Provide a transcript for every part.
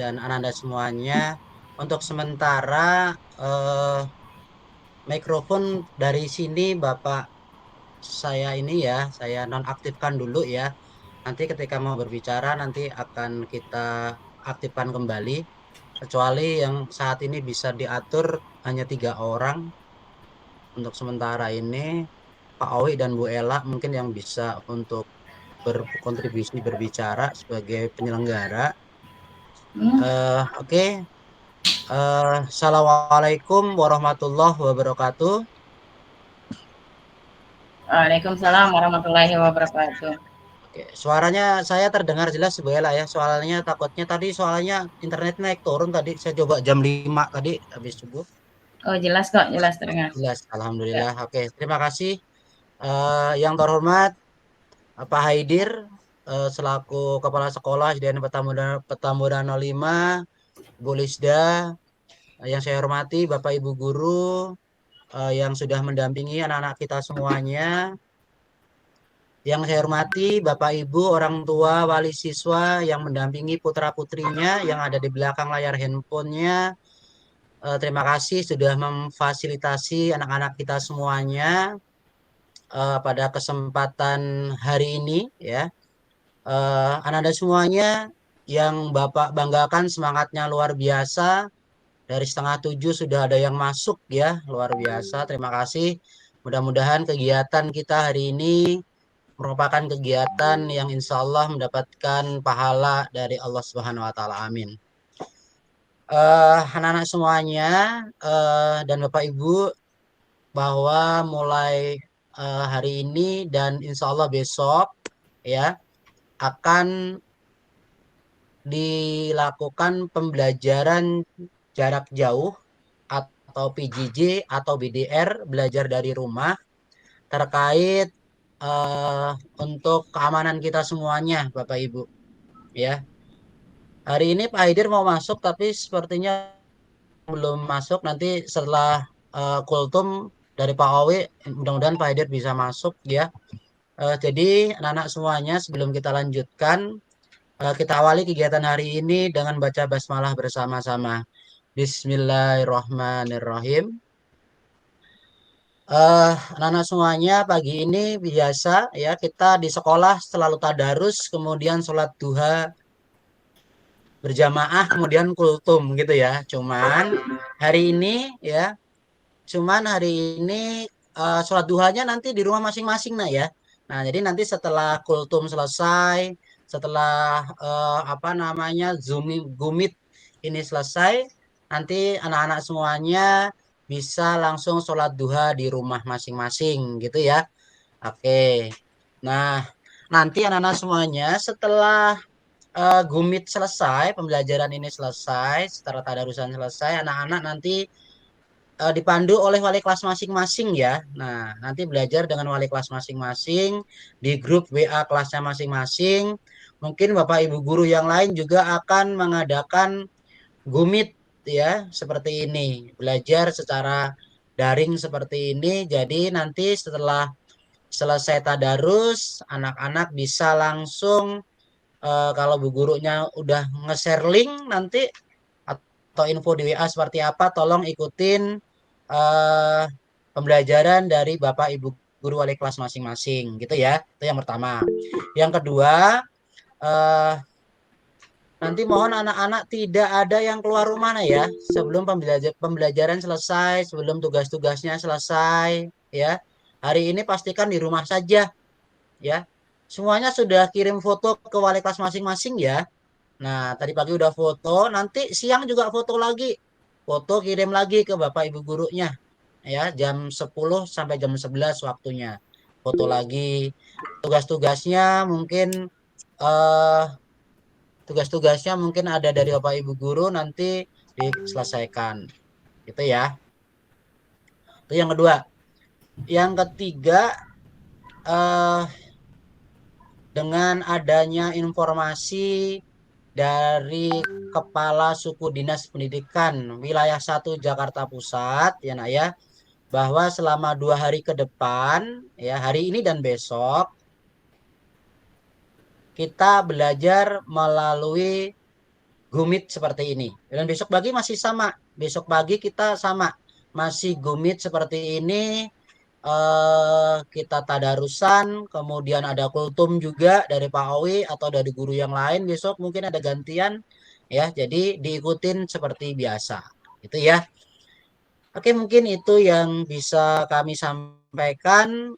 dan Ananda semuanya. Untuk sementara mikrofon dari sini Bapak saya ini ya, saya nonaktifkan dulu ya. Nanti ketika mau berbicara nanti akan kita aktifkan kembali. Kecuali yang saat ini bisa diatur hanya 3 orang. Untuk sementara ini Pak Owi dan Bu Ella mungkin yang bisa untuk berkontribusi berbicara sebagai penyelenggara. Oke. Assalamualaikum warahmatullahi wabarakatuh. Waalaikumsalam warahmatullahi wabarakatuh. Oke, suaranya saya terdengar jelas Bu Ella ya. Soalnya takutnya tadi soalnya internet naik turun tadi. Saya coba jam 5 tadi habis subuh. Oh jelas kok, jelas terdengar. Jelas, Ya. alhamdulillah. Oke, terima kasih. Yang terhormat Pak Haidir selaku Kepala Sekolah SDN Petamburan 05, Bu Lisda, yang saya hormati Bapak Ibu guru yang sudah mendampingi anak-anak kita semuanya. Yang saya hormati Bapak Ibu orang tua wali siswa yang mendampingi putra-putrinya yang ada di belakang layar handphonenya. Terima kasih sudah memfasilitasi anak-anak kita semuanya pada kesempatan hari ini ya. Anak-anak semuanya yang Bapak banggakan semangatnya luar biasa. Dari 6:30 sudah ada yang masuk ya, luar biasa. Terima kasih. Mudah-mudahan kegiatan kita hari ini merupakan kegiatan yang insya Allah mendapatkan pahala dari Allah Subhanahu wa Ta'ala. Amin. Anak-anak semuanya dan Bapak Ibu, bahwa mulai hari ini dan insya Allah besok ya akan dilakukan pembelajaran jarak jauh atau PJJ atau BDR, belajar dari rumah, terkait untuk keamanan kita semuanya Bapak Ibu ya. Hari ini Pak Haidir mau masuk tapi sepertinya belum masuk. Nanti setelah kultum dari Pak Owi mudah-mudahan Pak Haidir bisa masuk ya. Jadi anak-anak semuanya sebelum kita lanjutkan kita awali kegiatan hari ini dengan baca basmalah bersama-sama. Bismillahirrahmanirrahim. Anak-anak semuanya pagi ini biasa ya kita di sekolah selalu tadarus, kemudian sholat duha berjamaah, kemudian kultum gitu ya. Cuman hari ini sholat duhanya nanti di rumah masing-masing nah ya. Nah jadi nanti setelah kultum selesai, setelah apa namanya gumit ini selesai, nanti anak-anak semuanya bisa langsung sholat duha di rumah masing-masing gitu ya. Oke. Nah nanti anak-anak semuanya setelah gumit selesai, pembelajaran ini selesai, setelah tadarusan selesai, anak-anak nanti dipandu oleh wali kelas masing-masing ya. Nah, nanti belajar dengan wali kelas masing-masing di grup WA kelasnya masing-masing. Mungkin Bapak Ibu guru yang lain juga akan mengadakan gumit ya, seperti ini. Belajar secara daring seperti ini. Jadi nanti setelah selesai tadarus, anak-anak bisa langsung kalau bu gurunya udah nge-share link nanti atau info di WA seperti apa, tolong ikutin eh, pembelajaran dari Bapak Ibu guru wali kelas masing-masing gitu ya. Itu yang pertama. Yang kedua, eh, nanti mohon anak-anak tidak ada yang keluar rumah nah ya sebelum pembelajaran selesai, sebelum tugas-tugasnya selesai ya. Hari ini pastikan di rumah saja ya. Semuanya sudah kirim foto ke wali kelas masing-masing ya. Nah, tadi pagi udah foto, nanti siang juga foto lagi. Foto kirim lagi ke Bapak Ibu gurunya. Ya, jam 10 sampai jam 11 waktunya. Foto lagi. Tugas-tugasnya mungkin eh tugas-tugasnya mungkin ada dari Bapak Ibu guru nanti diselesaikan. Gitu ya. Itu yang kedua. Yang ketiga eh dengan adanya informasi dari Kepala Suku Dinas Pendidikan Wilayah 1 Jakarta Pusat ya nak ya, bahwa selama 2 hari ke depan ya, hari ini dan besok kita belajar melalui gumit seperti ini. Dan besok pagi masih sama. Besok pagi kita sama. Masih gumit seperti ini. Kita tadarusan, kemudian ada kultum juga dari Pak Owi atau dari guru yang lain besok mungkin ada gantian ya. Jadi diikutin seperti biasa. Itu ya. Oke, mungkin itu yang bisa kami sampaikan.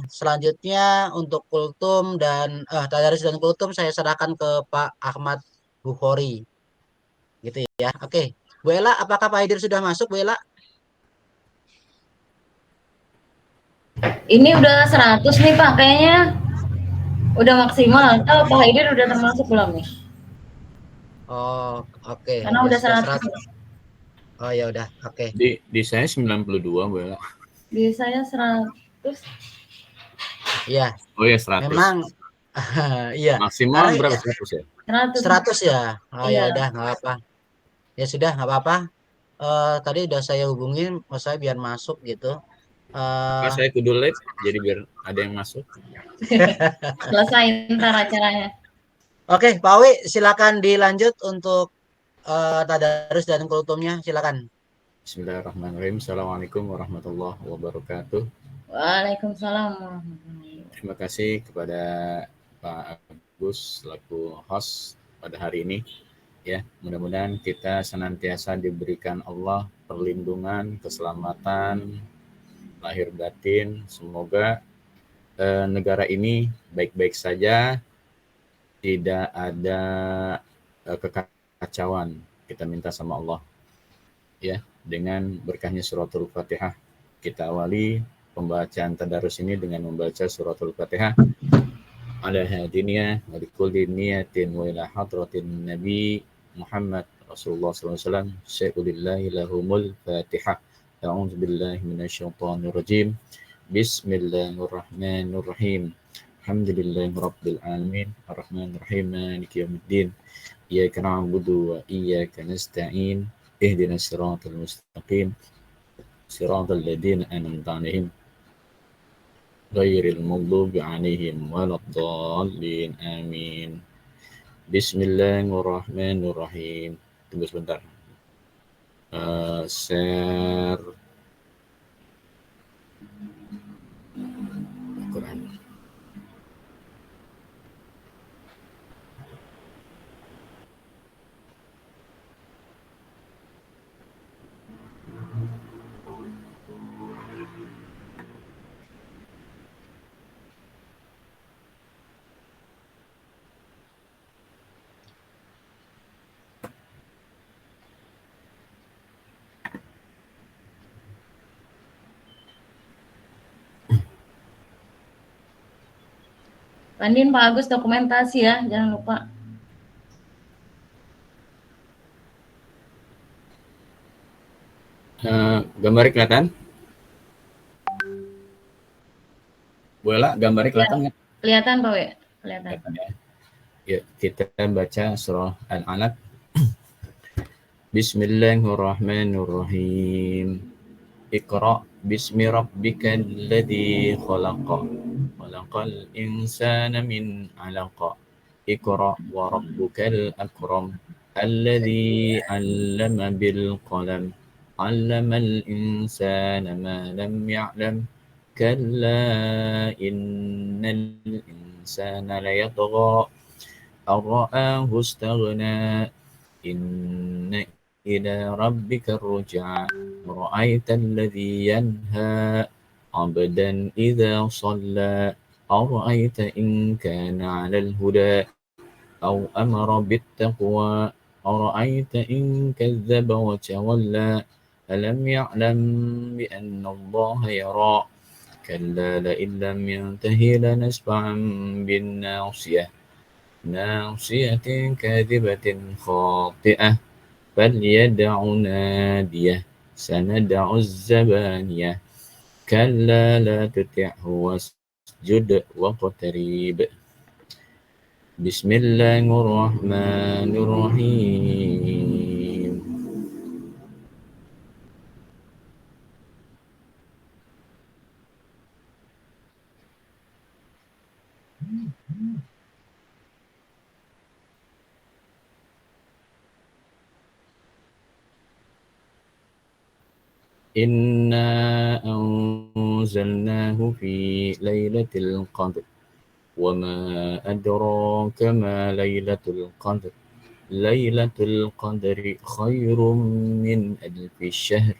Selanjutnya untuk kultum dan tadarus dan kultum saya serahkan ke Pak Ahmad Bukhori, gitu ya. Oke, Bu Ela, apakah Pak Haidir sudah masuk, Bu Ela? Ini udah 100 nih Pak, kayaknya udah maksimal. Atau Pak Haidir udah termasuk belum nih? Oh, oke, Karena ya udah sudah 100. 100. Oh ya udah, oke. Di saya 92, Bu Ella. Di saya 100. Iya, Oh ya 100. memang iya. Maksimal Karena berapa 100 ya? 100. 100 ya. Oh ya Iya. udah, nggak apa. Ya sudah, nggak apa-apa. Tadi udah saya hubungin, mas saya biar masuk gitu. Pas eh saya kudu live jadi biar ada yang masuk. Selesai ntar acaranya. Oke, Pak Wi, silakan dilanjut untuk tadarus dan kultumnya, silakan. Bismillahirrahmanirrahim. Assalamualaikum warahmatullahi wabarakatuh. Waalaikumsalam warahmatullahi wabarakatuh. Terima kasih kepada Pak Agus selaku host pada hari ini. Ya, mudah-mudahan kita senantiasa diberikan Allah perlindungan, keselamatan, lahir batin. Semoga negara ini baik-baik saja, tidak ada kekacauan. Kita minta sama Allah. Ya, dengan berkahnya suratul Fatihah. Kita awali pembacaan tadarus ini dengan membaca suratul Fatihah. Ala hadiniya wa likulli niyatin wa ila hadratin Nabi Muhammad Rasulullah SAW. Syai'ulillahi lahumul Fatihah. A'udzu billahi minasyaitonir rajim. Bismillahirrahmanirrahim. Alhamdulillahi rabbil alamin. Arrahmanir rahim. Maliki yaumiddin. Iyyaka na'budu wa iyyaka nasta'in. Ihdinas siratal mustaqim. Siratal ladzina an'amta 'alaihim ghairil maghdubi 'alaihim waladdallin. Amin. Bismillahirrahmanirrahim. Tunggu sebentar. Share Quran. Pandin Pak Agus dokumentasi ya, jangan lupa. Gambarnya kelihatan? Boleh gambarnya kelihatan nggak? Kelihatan Pak Wi? Kelihatan. Ya. Ya, kita baca surah Al-Alaq. Bismillahirrahmanirrahim. Iqra bismi rabbikal ladzi khalaq. Khalaqal insana min 'alaq. Iqra wa rabbukal akram. Alladzi 'allama bil qalam. 'Allamal insana ma lam ya'lam. Kalla innal insana layatgha an ra'ahu istaghna. Inna ila rabbika ruj'a. رأيت الذي ينهى عبدا إذا صلى أرأيت إن كان على الهدى أو أمر بالتقوى أرأيت إن كذب وتولى ألم يعلم بأن الله يرى كلا لئن لم ينته لنسفعا بالناصية ناصية كاذبة خاطئة فليدع ناديه سندع الزبانية كلا لا تطعه واسجد واقترب بسم الله الرحمن الرحيم إنا أنزلناه في ليلة القدر وما أدراك ما ليلة القدر ليلة القدر خير من ألف الشهر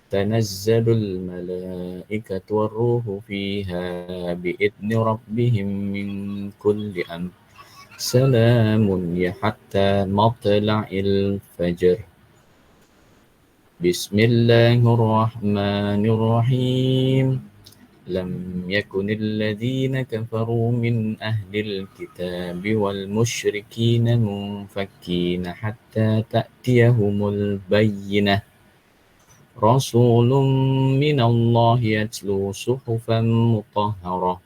تنزل الملائكة والروح فيها بإذن ربهم من كل أمر سلام حتى مطلع الفجر. بسم الله الرحمن الرحيم. لم يكن الذين كفروا من أهل الكتاب والمشركين منفكين حتى تأتيهم البينة رسول من الله يتلو صحفا مطهرة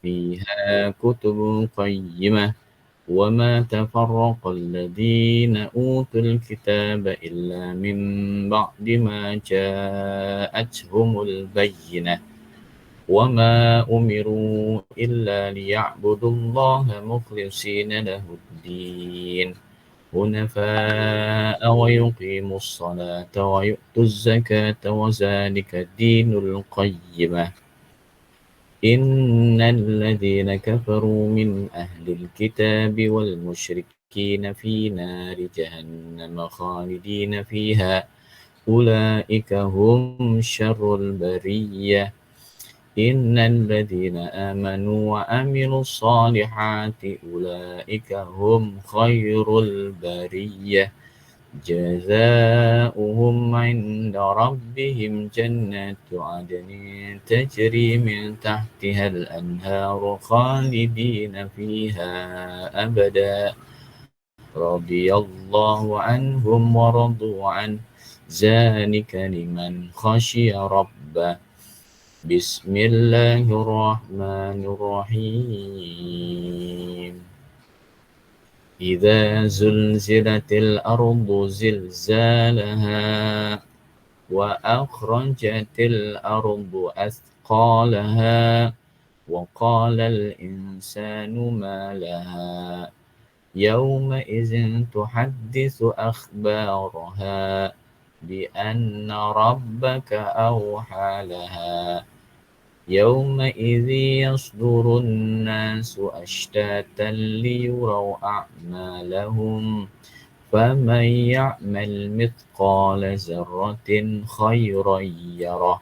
فيها كتب قيمة وما تفرق الذين أوتوا الكتاب إلا من بعد ما جاءتهم البينة وما أمروا إلا ليعبدوا الله مخلصين له الدين حنفاء ويقيموا الصلاة ويؤتوا الزكاة وذلك الدين القيمة. إن الذين كفروا من أهل الكتاب والمشركين في نار جهنم خالدين فيها أولئك هم شر البرية. إن الذين آمنوا وعملوا الصالحات أولئك هم خير البرية جزاؤهم عند ربهم جنات عدن تجري من تحتها الأنهار خالدين فيها أبدا رضي الله عنهم ورضوا عنه ذلك لمن خشي ربه. بسم الله الرحمن الرحيم. إذا زلزلت الأرض زلزالها وأخرجت الأرض أثقالها وقال الإنسان ما لها يومئذ تحدث أخبارها بأن ربك أوحى لها يومئذ يصدر الناس أشتاتا ليروا أعمالهم فمن يعمل مثقال ذرة خيرا يره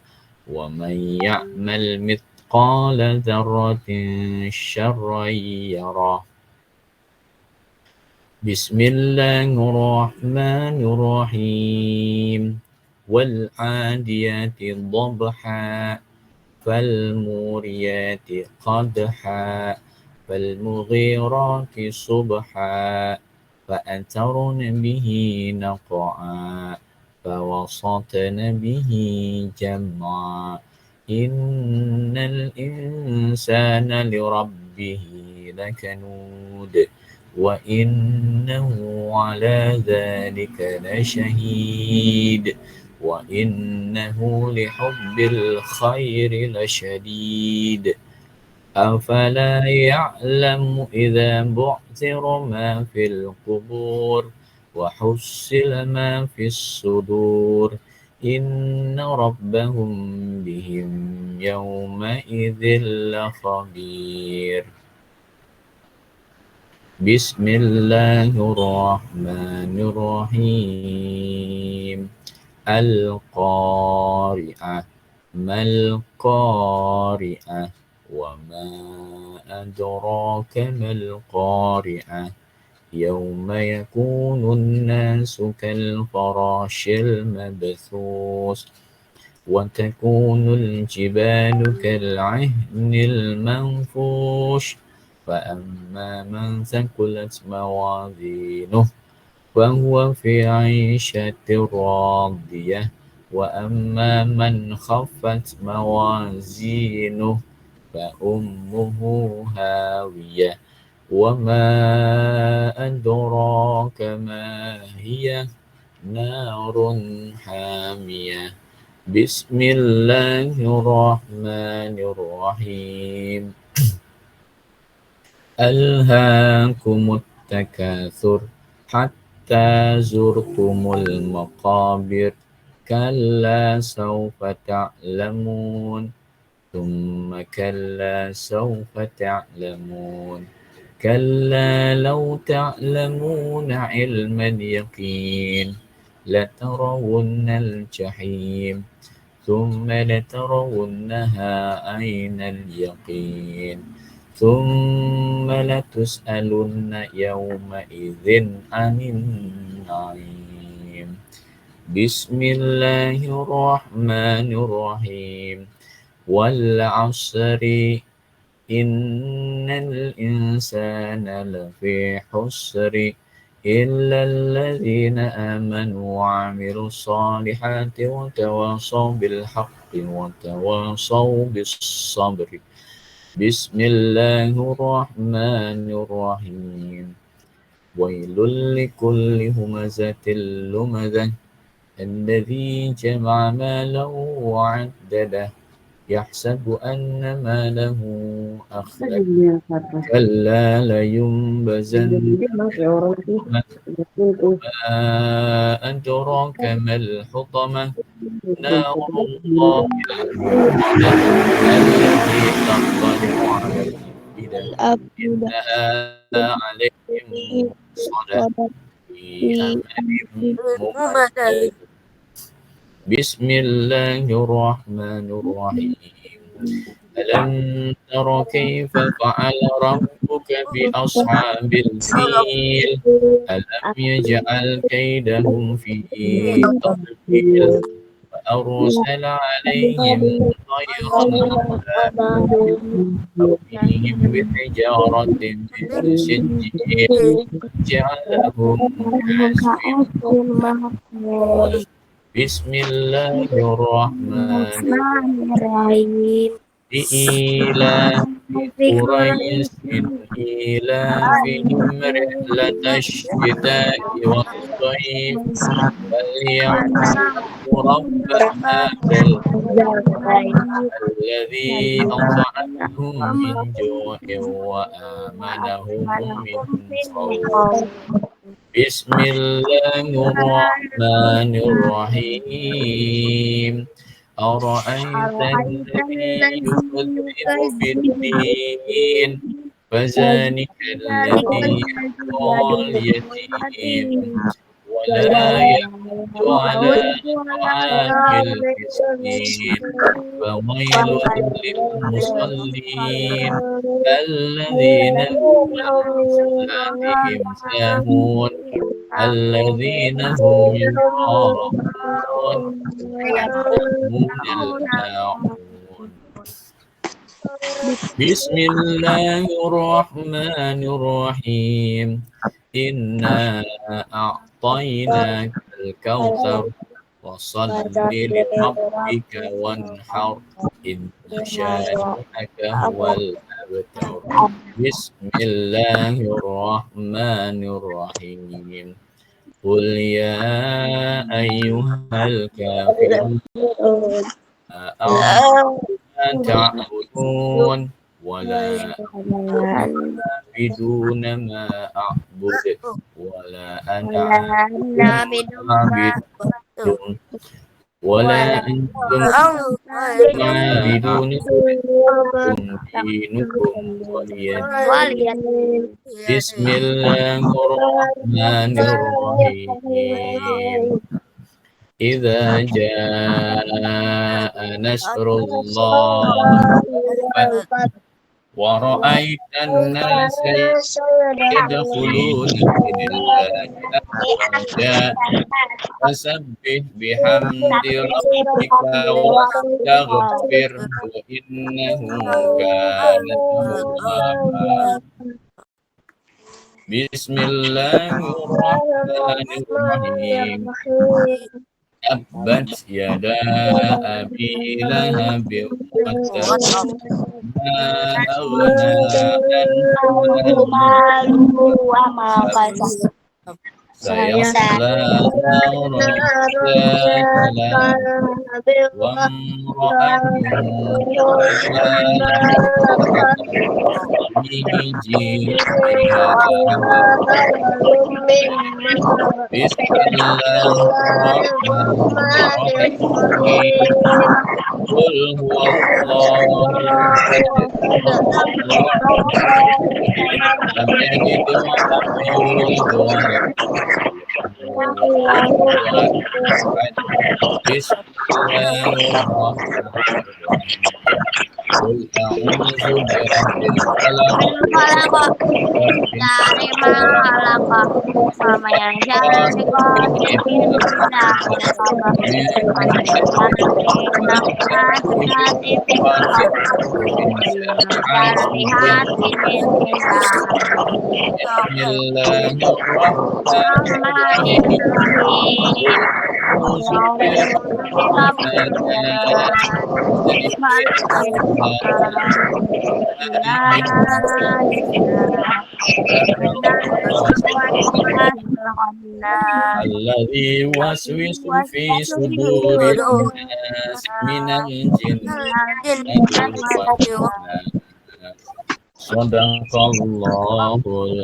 ومن يعمل مثقال ذرة شرا يره. بسم الله الرحمن الرحيم. والعاديات ضبحا فالموريات قدحا فالمغيرات صبحا فأثرن به نقعا فوسطن به جمعا إن الإنسان لربه لكنود وإنه على ذلك لشهيد وإنه لحب الخير لشديد أفلا يعلم إذا بعثر ما في القبور وحصل ما في الصدور إن ربهم بهم يومئذ لخبير. بسم الله الرحمن الرحيم. القارعة ما القارعة وما أدراك ما القارعة يوم يكون الناس كالفراش المبثوث وتكون الجبال كالعهن المنفوش فأما من ثقلت موازينه فهو في عيشة راضية وأما من خفت موازينه فأمه هاوية وما أدراك ما هي نار حامية. بسم الله الرحمن الرحيم. ألهاكم التكاثر حتى زرتم المقابر كلا سوف تعلمون ثم كلا سوف تعلمون كلا لو تعلمون علم اليقين لترون الجحيم ثم لترونها عين اليقين ثم لتسألن يومئذ عن النعيم بسم الله الرحمن الرحيم والعصر إن الإنسان لفي خسر إلا الذين آمنوا وعملوا الصالحات وتواصوا بالحق وتواصوا بالصبر بسم الله الرحمن الرحيم ويل لكل همزة لمزة الذي جمع ماله وعدده يحسب أن ماله أخلده كلا لينبذن ما أدراك ما الحطمة نار الله الموقدة التي تطلع على الأفئدة إنها عليهم صدى في أمد ممدد بسم الله الرحمن الرحيم ألم تر كيف فعل ربك بأصحاب الفيل ألم يجعل كيدهم في تضليل وأرسل عليهم طيرا ترميهم بحجارة من سجيل جعلهم كعصف مأكول بسم الله الرحمن الرحيم لإيلاف قريش إيلافهم رحلة الشتاء والصيف فليعبدوا رب هذا البيت الذي أطعمهم من جوع وآمنهم من خوف بسم الله الرحمن الرحيم أرأيت الذي يكذب بالدين فذلك الذي يدعو اليتيم ولا يحض على طعام المسكين فويل للمصلين الذين هم عن صلاتهم ساهون الذين هم يراءون ويمنعون الماعون بسم الله الرحمن الرحيم إنا أعطيناك الكوثر وصل لربك وانحر إن شانئك هو الأبتر بسم الله الرحمن الرحيم قل يا أيها الكافرون ما تعبدون ولا عابدون ما أعبد ولا أنا عابد ولا أنتم عابدون دينكم ولي دين بسم الله الرحمن الرحيم إذا جاء نصر الله ورأيت الناس يدخلون في الله أفواجا فسبح بحمد ربك واستغفره إنه كان توابا بسم الله الرحمن الرحيم تبت يدا أبي لهب وتب ما أغنى عنه ماله سيصلى نارا ذات لهب وامرأته Bismillahirrahmanirrahim. Qul huwallahu lam yalid wa lam yulad wa lam Bismillahirrahmanirrahim. Qul a'udzu birabbil falaq dari mahalakah sama yang jadi Alladzi waswisu fi sudurin nas minal jinnati wan nas. Shadaqallahul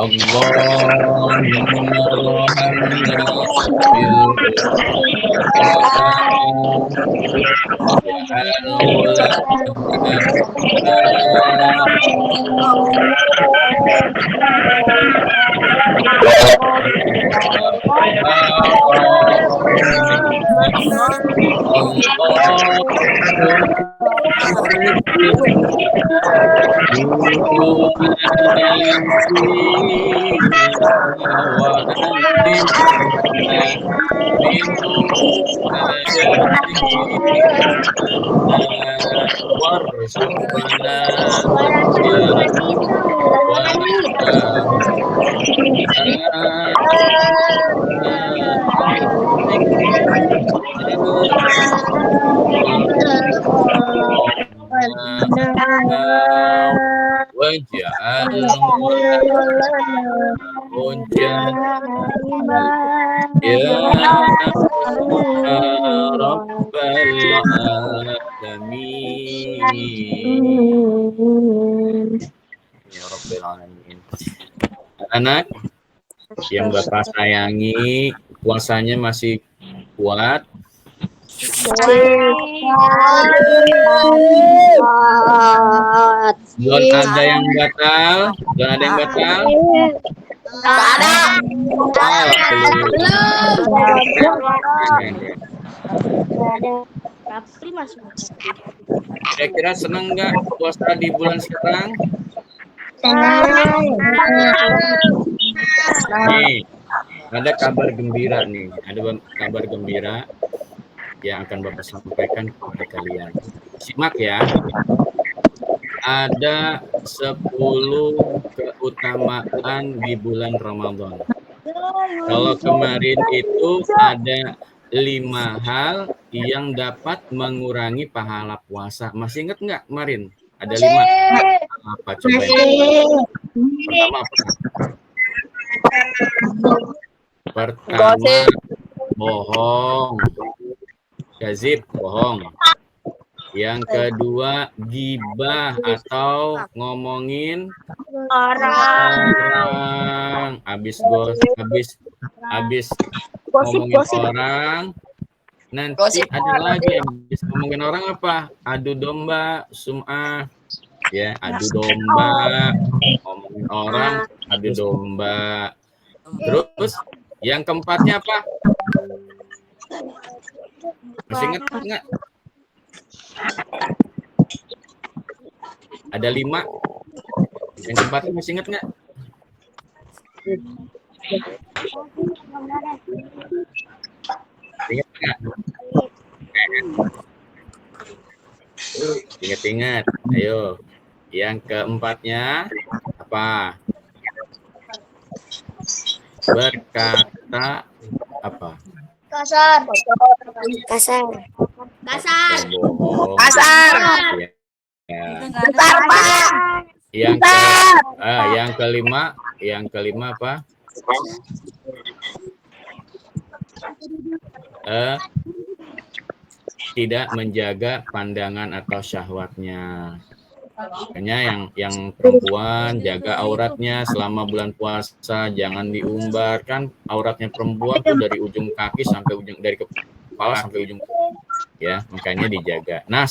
Allahumma rahamna bil Anak yang Bapak sayangi, puasanya masih kuat? Belum ada yang batal? Belum ada yang batal? Kira-kira senang nggak puasa di bulan sekarang? Nih, ada kabar gembira nih. Ada kabar gembira yang akan Bapak sampaikan kepada kalian. Simak ya. Ada 10 keutamaan di bulan Ramadan. Kalau kemarin itu ada 5 hal yang dapat mengurangi pahala puasa. Masih ingat nggak kemarin? Ada 5. Apa coba yang pertama apa? Pertama, bohong. Gazib, bohong. Yang kedua, gibah atau ngomongin orang. Habis ngomongin orang. Nanti ada lagi habis ngomongin orang apa? Adu domba, sum'ah. Ya, adu domba, ngomongin orang, adu domba. Terus yang keempatnya apa? Masih ingat nggak? Ada 5. Yang keempatnya masih ingat nggak? Ingat nggak? Ingat-ingat. Ayo. Yang keempatnya apa? Berkata apa? Kasar. Bohong. Ya. Yang kelima apa? tidak menjaga pandangan atau syahwatnya. Makanya yang perempuan jaga auratnya selama bulan puasa, jangan diumbar. Kan auratnya perempuan tuh dari ujung kaki sampai ujung, dari kepala sampai ujung, ya, makanya dijaga. Nah,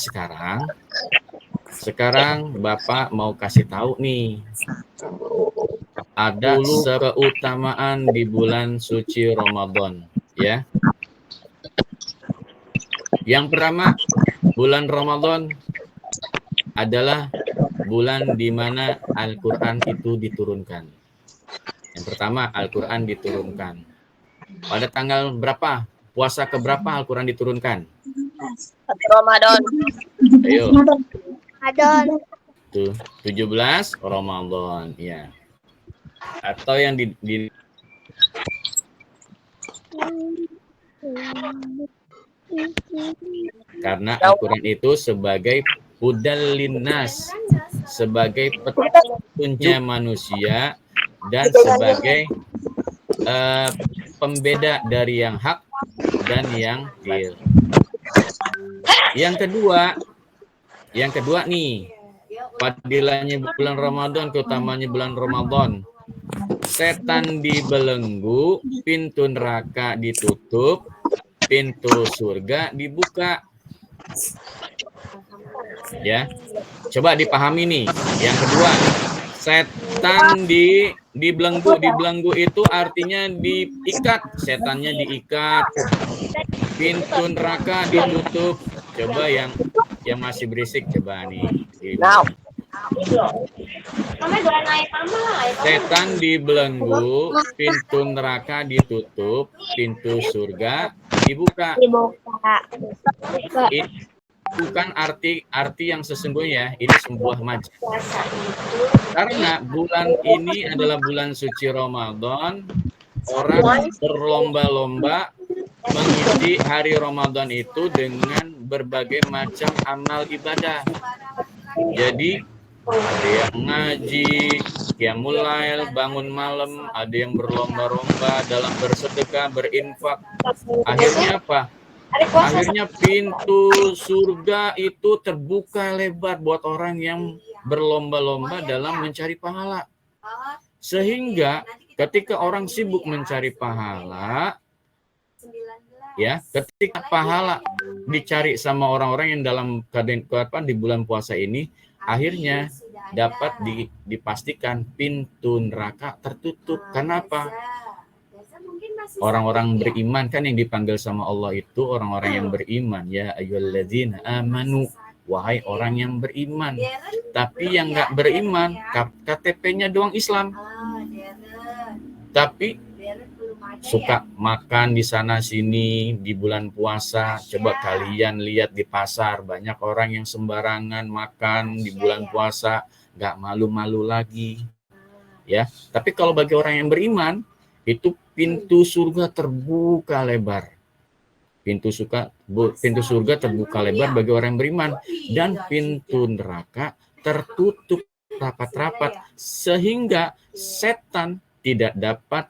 sekarang Bapak mau kasih tahu nih, ada keutamaan di bulan suci Ramadan, ya. Yang pertama, bulan Ramadan adalah bulan di mana Al-Quran itu diturunkan. Yang pertama, Al-Quran diturunkan. Pada tanggal berapa? Puasa keberapa Al-Quran diturunkan? Ramadan. Ayo. Ramadan. Tuh, 17 Ramadan, ya. Atau yang karena Al-Quran itu sebagai hudal linnas, sebagai petunjuknya manusia, dan sebagai pembeda dari yang hak dan yang batil. Yang kedua nih, fadilahnya bulan Ramadan, keutamanya bulan Ramadan. Setan dibelenggu, pintu neraka ditutup, pintu surga dibuka. Ya, coba dipahami nih. Yang kedua, setan dibelenggu itu artinya diikat, setannya diikat, pintu neraka ditutup. Coba yang masih berisik, coba nih. Setan dibelenggu, pintu neraka ditutup, pintu surga dibuka. Ini bukan arti yang sesungguhnya, ini sebuah majaz. Karena bulan ini adalah bulan suci Ramadan, orang berlomba-lomba mengisi hari Ramadan itu dengan berbagai macam amal ibadah. Jadi ada yang ngaji, qiyamul lail, bangun malam, ada yang berlomba-lomba dalam bersedekah, berinfak. Akhirnya apa? Akhirnya pintu surga itu terbuka lebar buat orang yang berlomba-lomba dalam mencari pahala. Sehingga ketika orang sibuk mencari pahala, ya, ketika pahala dicari sama orang-orang yang dalam keadaan di bulan puasa ini, akhirnya dapat dipastikan pintu neraka tertutup. Kenapa? Orang-orang beriman kan yang dipanggil sama Allah itu orang-orang yang beriman. Ya ayyuhalladzina amanu, wahai orang yang beriman. Tapi yang nggak beriman, KTP-nya doang Islam. Tapi suka makan di sana sini di bulan puasa. Coba kalian lihat di pasar, banyak orang yang sembarangan makan di bulan puasa, nggak malu-malu lagi. Ya, tapi kalau bagi orang yang beriman, itu pintu surga terbuka lebar. Pintu surga terbuka lebar bagi orang yang beriman, dan pintu neraka tertutup rapat-rapat sehingga setan tidak dapat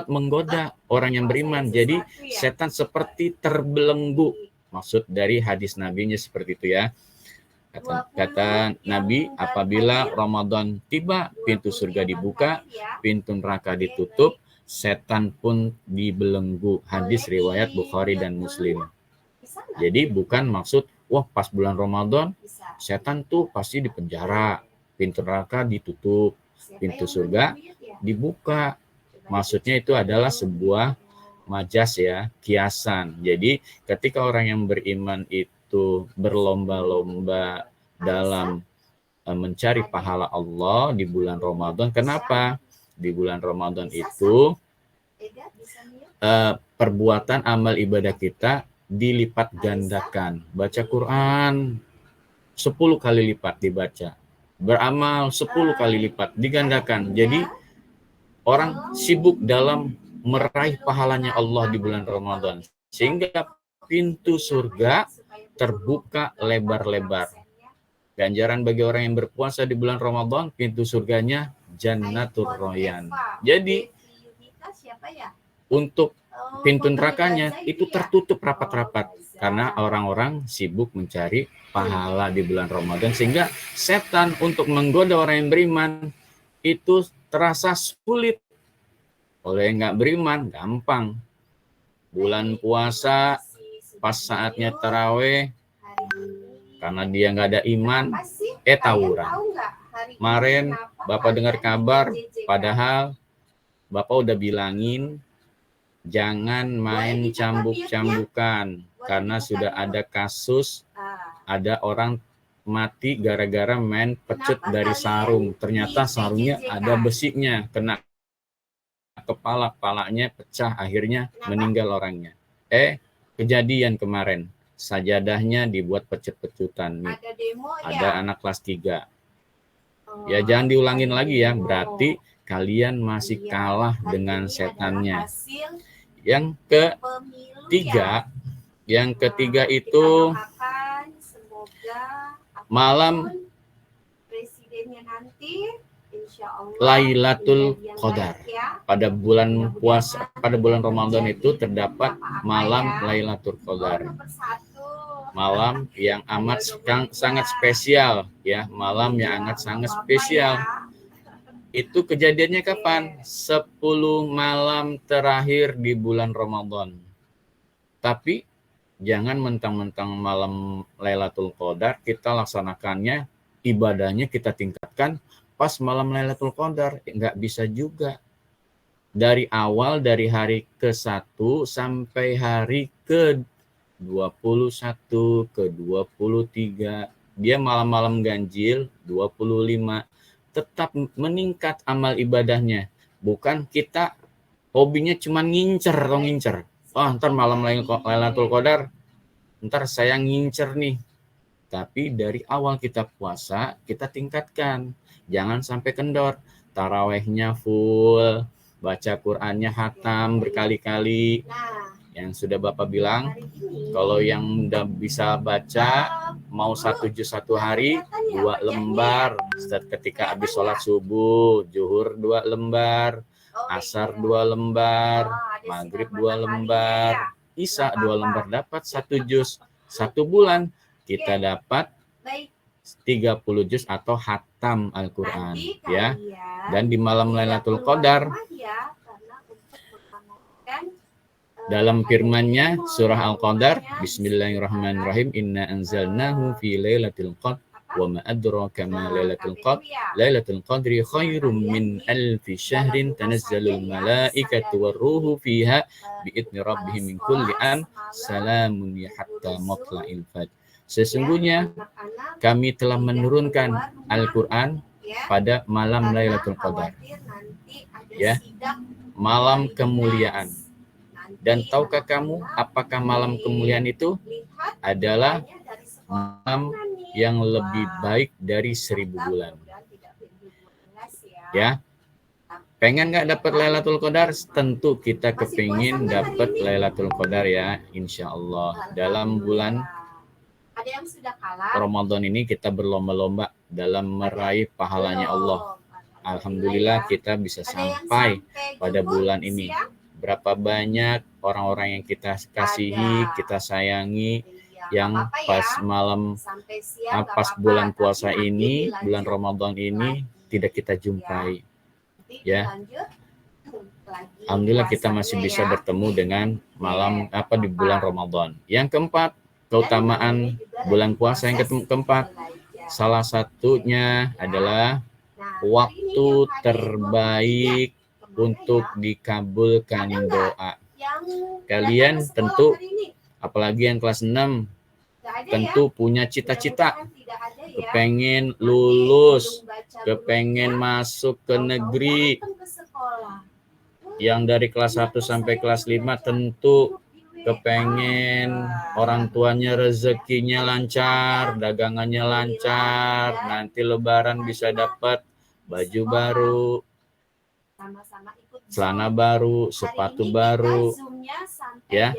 menggoda orang yang beriman. Jadi setan seperti terbelenggu. Maksud dari hadis nabinya seperti itu, ya. Kata Nabi, apabila Ramadan tiba, pintu surga dibuka, pintu neraka ditutup, setan pun dibelenggu. Hadis riwayat Bukhari dan Muslim. Jadi bukan maksud, wah pas bulan Ramadan, setan tuh pasti dipenjara, pintu neraka ditutup, pintu surga dibuka. Maksudnya itu adalah sebuah majaz, ya, kiasan. Jadi ketika orang yang beriman itu berlomba-lomba dalam mencari pahala Allah di bulan Ramadan. Kenapa? Di bulan Ramadan itu perbuatan amal ibadah kita dilipat gandakan. Baca Quran 10 kali lipat dibaca. Beramal 10 kali lipat digandakan. Jadi orang sibuk dalam meraih pahalanya Allah di bulan Ramadan. Sehingga pintu surga terbuka lebar-lebar. Ganjaran bagi orang yang berpuasa di bulan Ramadan, pintu surganya Jannatul Rayyan. Jadi untuk pintu nerakanya itu tertutup rapat-rapat karena orang-orang sibuk mencari pahala di bulan Ramadan, sehingga setan untuk menggoda orang yang beriman itu terasa sulit. Oleh yang nggak beriman gampang. Bulan puasa pas saatnya taraweh, karena dia nggak ada iman, tawuran. Kemarin Bapak dengar kabar, padahal Bapak udah bilangin jangan main cambuk-cambukan, karena sudah ada kasus, ada orang mati gara-gara main pecut dari sarung. Ternyata sarungnya ada besinya, kena kepalanya pecah, akhirnya meninggal orangnya. Kejadian kemarin, sajadahnya dibuat pecut-pecutan nih. Ada anak kelas 3. Ya jangan diulangin lagi ya, berarti kalian masih kalah dengan setannya. Yang ketiga itu malam Lailatul Qadar. Pada bulan puasa, pada bulan Ramadan itu terdapat malam Lailatul Qadar. Malam yang sangat spesial ya, malam yang sangat spesial. Itu kejadiannya kapan? 10 malam terakhir di bulan Ramadan. Tapi jangan mentang-mentang malam Lailatul Qadar kita laksanakannya, ibadahnya kita tingkatkan pas malam Lailatul Qadar. Nggak bisa juga. Dari awal, dari hari ke-1 sampai hari ke-21, ke-23, dia malam-malam ganjil, 25, tetap meningkat amal ibadahnya. Bukan kita hobinya cuma ngincer. Ntar malam Lailatul Qadar, ntar saya ngincer nih. Tapi dari awal kita puasa, kita tingkatkan. Jangan sampai kendor. Tarawehnya full, baca Qur'annya hatam berkali-kali. Yang sudah Bapak bilang, kalau yang udah bisa baca, mau 1 juz 1 hari, 2 lembar. Ketika habis sholat subuh, zuhur 2 lembar, asar 2 lembar, maghrib 2 lembar, isya 2 lembar, dapat 1 juz. 1 bulan kita dapat 30 juz atau hatam Al-Quran ya. Dan di malam Lailatul Qadar, dalam firman-Nya surah Al-Qadar, Bismillahirrahmanirrahim, Inna anzalnahu fi lailatul qadr wa ma adraka ma lailatul qadr, lailatul qadri khairum min alfi syahrin, tanazzalul malaikatu warruhu fiha biidzni rabbihim min kulli salamun ya hatta matla'il fajr. Sesungguhnya kami telah menurunkan Al-Quran pada malam Lailatul Qadar. Ya, malam kemuliaan. Dan tahukah kamu apakah malam kemuliaan itu adalah malam yang lebih baik dari 1000 bulan? Ya, pengen nggak dapat Lailatul Qadar? Tentu kita kepingin dapat Lailatul Qadar ya, insya Allah. Dalam bulan Ramadan ini kita berlomba-lomba dalam meraih pahalanya Allah. Alhamdulillah kita bisa sampai pada bulan ini. Berapa banyak orang-orang yang kita kasihi, kita sayangi, yang pas malam, pas bulan puasa ini, bulan Ramadan ini tidak kita jumpai. Ya, alhamdulillah kita masih bisa bertemu dengan malam di bulan Ramadan. Yang keempat, keutamaan bulan puasa yang keempat, salah satunya adalah waktu terbaik untuk dikabulkan doa. Kalian tentu, apalagi yang kelas 6, tentu punya cita-cita, kepengen lulus, kepengen masuk ke negeri. Yang dari kelas 1 sampai kelas 5 tentu kepengen orang tuanya rezekinya lancar, dagangannya lancar, nanti lebaran bisa dapat baju baru, celana baru, sepatu baru. Ya.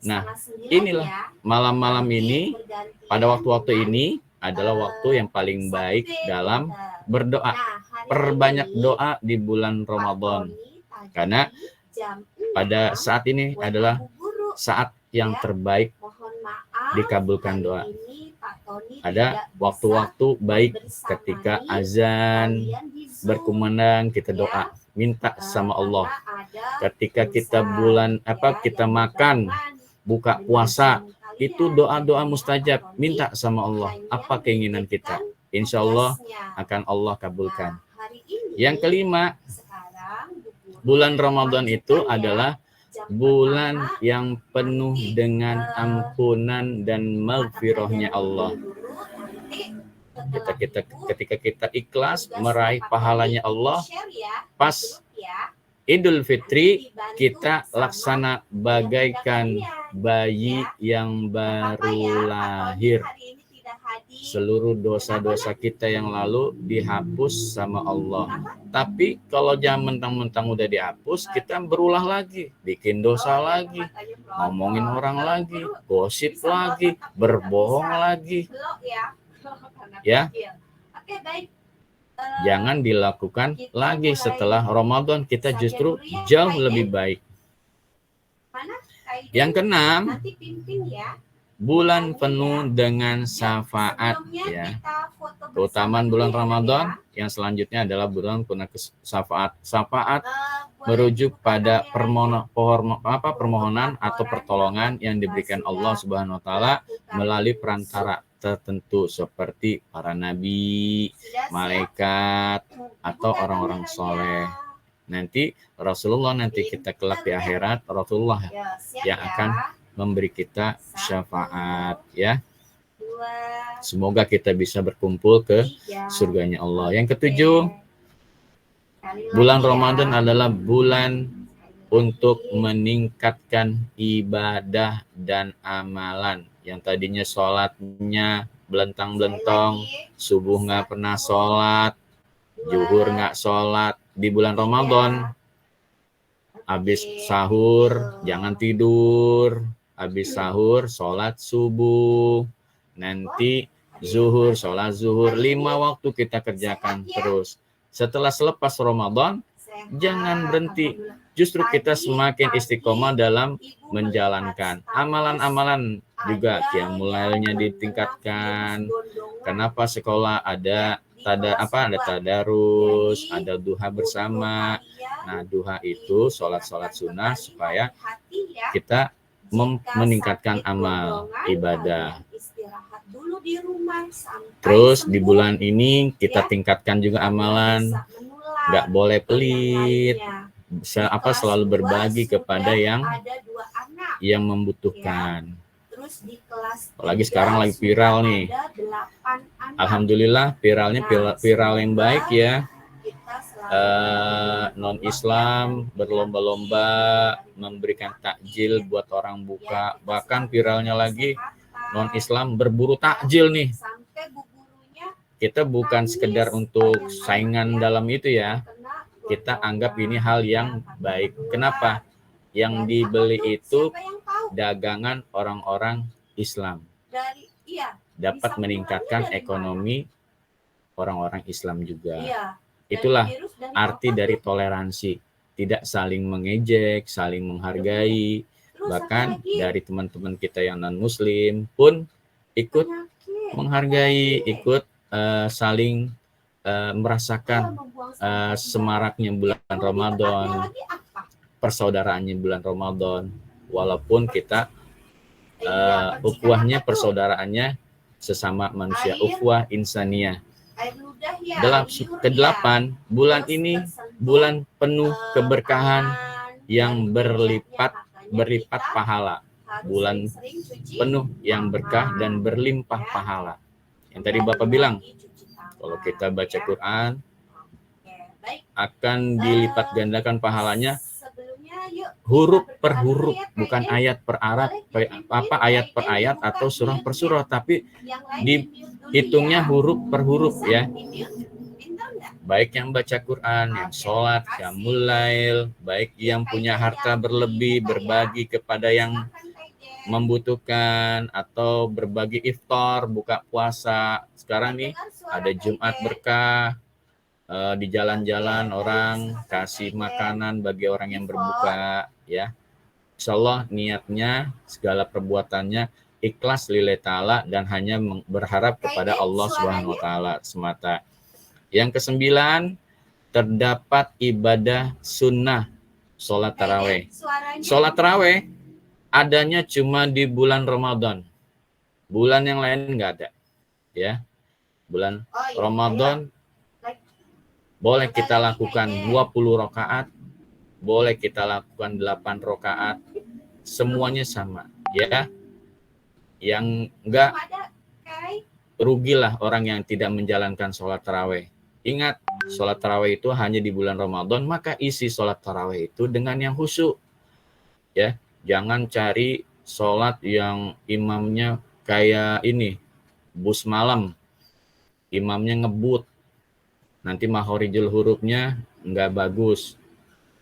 Nah, inilah malam-malam ini, pada waktu-waktu ini adalah waktu yang paling baik dalam berdoa. Perbanyak doa di bulan Ramadan. Karena pada saat ini adalah saat yang terbaik dikabulkan doa. Ada waktu-waktu baik ketika azan berkumandang kita doa, minta sama Allah. Ketika kita kita makan, buka puasa, itu doa-doa mustajab, minta sama Allah apa keinginan kita. Insya Allah akan Allah kabulkan. Yang kelima, bulan Ramadan itu adalah bulan yang penuh dengan ampunan dan maghfirahnya Allah. Ketika kita ikhlas meraih pahalanya Allah, pas Idul Fitri kita laksana bagaikan bayi yang baru lahir. Seluruh dosa-dosa kita yang lalu dihapus sama Allah. Tapi kalau jangan mentang-mentang udah dihapus, kita berulah lagi, bikin dosa lagi, ngomongin orang lagi, gosip lagi, berbohong lagi. Ya, jangan dilakukan lagi setelah Ramadan, kita justru jauh lebih baik. Yang keenam, bulan penuh dengan syafaat, ya. Keutamaan bulan Ramadan yang selanjutnya adalah bulan penuh syafaat. Syafaat merujuk pada permohonan atau pertolongan yang diberikan Allah Subhanahu wa taala melalui perantara tertentu seperti para nabi, malaikat, atau orang-orang soleh. Nanti Rasulullah, nanti kita kelak di akhirat, Rasulullah yang akan memberi kita syafaat, ya. Semoga kita bisa berkumpul ke surganya Allah. Yang ketujuh, bulan Ramadan adalah bulan untuk meningkatkan ibadah dan amalan. Yang tadinya sholatnya belentang-belentong, subuh nggak pernah sholat, zuhur nggak sholat, di bulan Ramadan habis sahur jangan tidur, habis sahur sholat subuh, nanti zuhur sholat zuhur, 5 waktu kita kerjakan terus. Setelah selepas Ramadan jangan berhenti, justru kita semakin istiqomah dalam menjalankan amalan-amalan juga, qiyamul lailnya ditingkatkan. Kenapa sekolah ada tadarus, ada duha bersama. Nah, duha itu sholat sunnah supaya kita meningkatkan amal ibadah. Terus di bulan ini kita tingkatkan juga amalan, nggak boleh pelit, selalu berbagi kepada yang membutuhkan. Apalagi sekarang lagi viral nih. Alhamdulillah viralnya viral yang baik, ya. Non-Islam berlomba-lomba memberikan takjil buat orang buka. Bahkan viralnya lagi non-Islam berburu takjil nih. Kita bukan sekedar untuk saingan dalam itu, ya. Kita anggap ini hal yang baik. Kenapa? Yang dibeli itu dagangan orang-orang Islam. Dapat meningkatkan ekonomi orang-orang Islam juga. Itulah arti dari toleransi. Tidak saling mengejek, saling menghargai. Bahkan dari teman-teman kita yang non-Muslim pun ikut menghargai, ikut saling merasakan semaraknya bulan Ramadan, persaudaraannya bulan Ramadan. Walaupun kita ukhuwahnya, persaudaraannya sesama manusia, ukhuwah insaniyah. Kedelapan, bulan ini bulan penuh keberkahan yang berlipat pahala. Bulan penuh yang berkah dan berlimpah pahala. Yang tadi Bapak bilang, kalau kita baca Quran akan dilipat gandakan pahalanya huruf per huruf, bukan ayat per ayat atau surah per surah, tapi dihitungnya huruf per huruf, ya. Baik yang baca Quran, yang sholat, qiyamul lail, baik yang punya harta berlebih berbagi kepada yang membutuhkan, atau berbagi iftar, buka puasa. Sekarang nih ada Jumat berkah, di jalan-jalan orang kasih makanan bagi orang yang berbuka, ya. Insya Allah niatnya, segala perbuatannya ikhlas lillahi ta'ala dan hanya berharap kepada Allah Subhanahu wa taala semata. Yang ke-9, terdapat ibadah sunnah sholat taraweh. Sholat taraweh adanya cuma di bulan Ramadan. Bulan yang lain nggak ada. Ya. Bulan Ramadan boleh kita lakukan 20 rakaat, boleh kita lakukan 8 rakaat, semuanya sama, ya. Yang enggak, rugilah orang yang tidak menjalankan sholat taraweh. Ingat, sholat taraweh itu hanya di bulan Ramadan, maka isi sholat taraweh itu dengan yang khusyuk, ya. Jangan cari sholat yang imamnya kayak ini, bus malam, imamnya ngebut, nanti mahorijul hurufnya nggak bagus,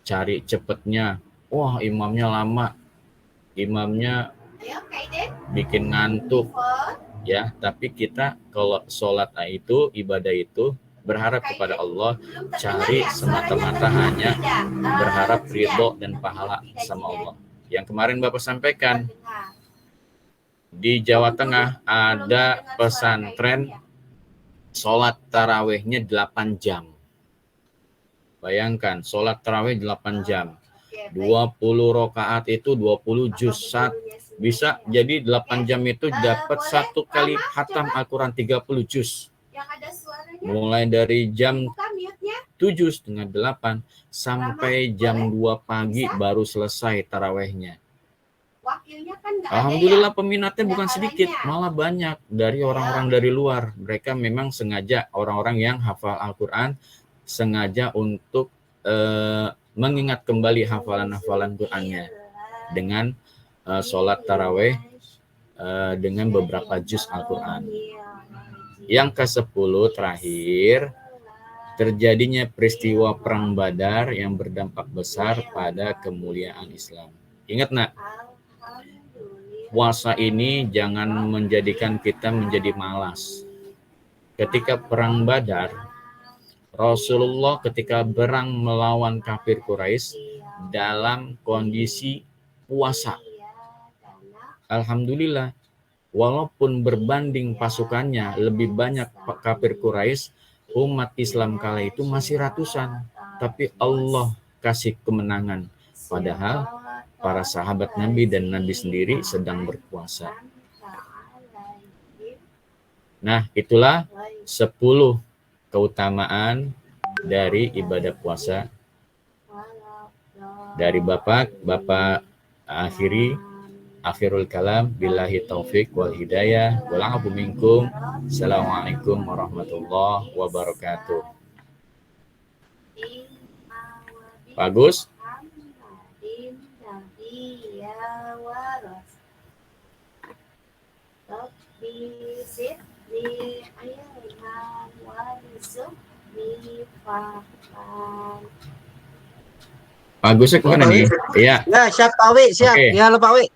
cari cepetnya, wah imamnya lama, imamnya bikin ngantuk, ya. Tapi kita kalau sholat itu, ibadah itu berharap kepada Allah, cari semata-mata hanya berharap ridho dan pahala sama Allah. Yang kemarin Bapak sampaikan, di Jawa Tengah ada pesantren sholat tarawehnya 8 jam. Bayangkan, sholat taraweh 8 jam. 20 rakaat itu 20 juz. Bisa jadi 8 jam itu dapat 1 kali khatam Al-Quran 30 juz. Mulai dari jam 7:30 sampai jam 2 pagi baru selesai tarawehnya. Alhamdulillah peminatnya bukan sedikit, malah banyak dari orang-orang dari luar. Mereka memang sengaja, orang-orang yang hafal Al-Quran, sengaja untuk mengingat kembali hafalan-hafalan Qurannya dengan sholat taraweh dengan beberapa juz Al-Quran. Yang ke-10 terakhir, terjadinya peristiwa Perang Badar yang berdampak besar pada kemuliaan Islam. Ingat nak, puasa ini jangan menjadikan kita menjadi malas. Ketika Perang Badar, Rasulullah ketika berang melawan kafir Quraisy dalam kondisi puasa. Alhamdulillah, walaupun berbanding pasukannya lebih banyak kafir Quraisy, umat Islam kala itu masih ratusan. Tapi Allah kasih kemenangan. Padahal para sahabat Nabi dan Nabi sendiri sedang berpuasa. Nah, itulah 10 keutamaan dari ibadah puasa. Dari Bapak akhirul kalam, billahi taufik wal hidayah, wala'afu minkum. Assalamualaikum warahmatullahi wabarakatuh. Bagus? Pak Gusek kemana nih? Iya. Ya, siap Pak Wi, siap. Oke. Ya, lo Pak Wi.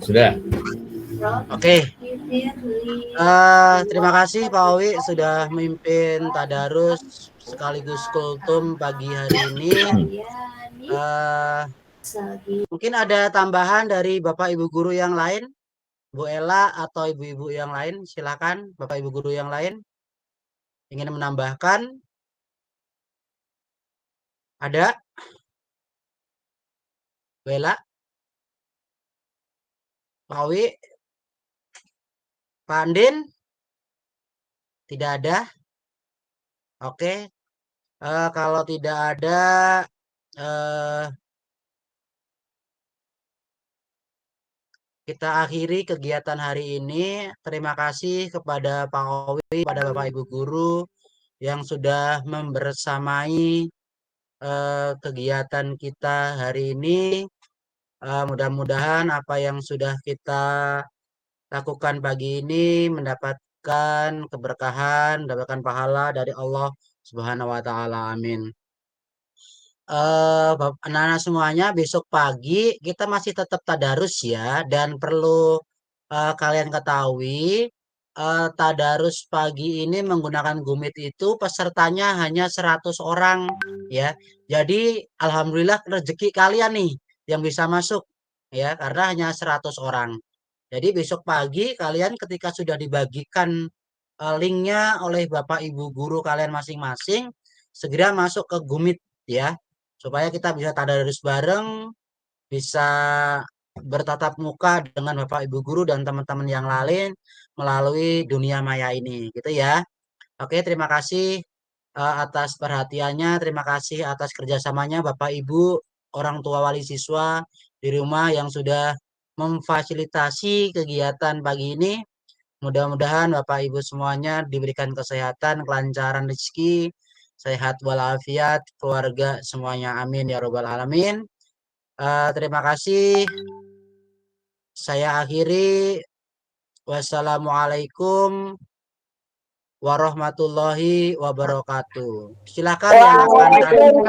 Sudah. Oke. Terima kasih Pak Wi sudah memimpin tadarus sekaligus kultum pagi hari ini. Mungkin ada tambahan dari Bapak Ibu guru yang lain, Bu Ella atau ibu-ibu yang lain, silakan Bapak Ibu guru yang lain ingin menambahkan. Ada? Bu Ella? Pak Wi? Pak Andin? Tidak ada? Oke. Kalau tidak ada, kita akhiri kegiatan hari ini. Terima kasih kepada Pak Owi, pada Bapak Ibu guru yang sudah membersamai kegiatan kita hari ini. Mudah-mudahan apa yang sudah kita lakukan pagi ini mendapatkan keberkahan, mendapatkan pahala dari Allah Subhanahu wa taala. Amin. Anak-anak semuanya, besok pagi kita masih tetap tadarus ya, dan perlu kalian ketahui tadarus pagi ini menggunakan Gumit itu pesertanya hanya 100 orang ya. Jadi alhamdulillah rezeki kalian nih yang bisa masuk ya karena hanya 100 orang. Jadi besok pagi kalian ketika sudah dibagikan linknya oleh Bapak Ibu guru kalian masing-masing, segera masuk ke Gumit ya. Supaya kita bisa tadarus bareng, bisa bertatap muka dengan Bapak Ibu guru dan teman-teman yang lain melalui dunia maya ini gitu ya. Oke, terima kasih atas perhatiannya, terima kasih atas kerjasamanya Bapak Ibu orang tua wali siswa di rumah yang sudah memfasilitasi kegiatan pagi ini. Mudah-mudahan Bapak Ibu semuanya diberikan kesehatan, kelancaran rezeki, sehat walafiat, keluarga semuanya. Amin ya robbal alamin. Terima kasih. Saya akhiri. Wassalamualaikum warahmatullahi wabarakatuh. Silakan yang akan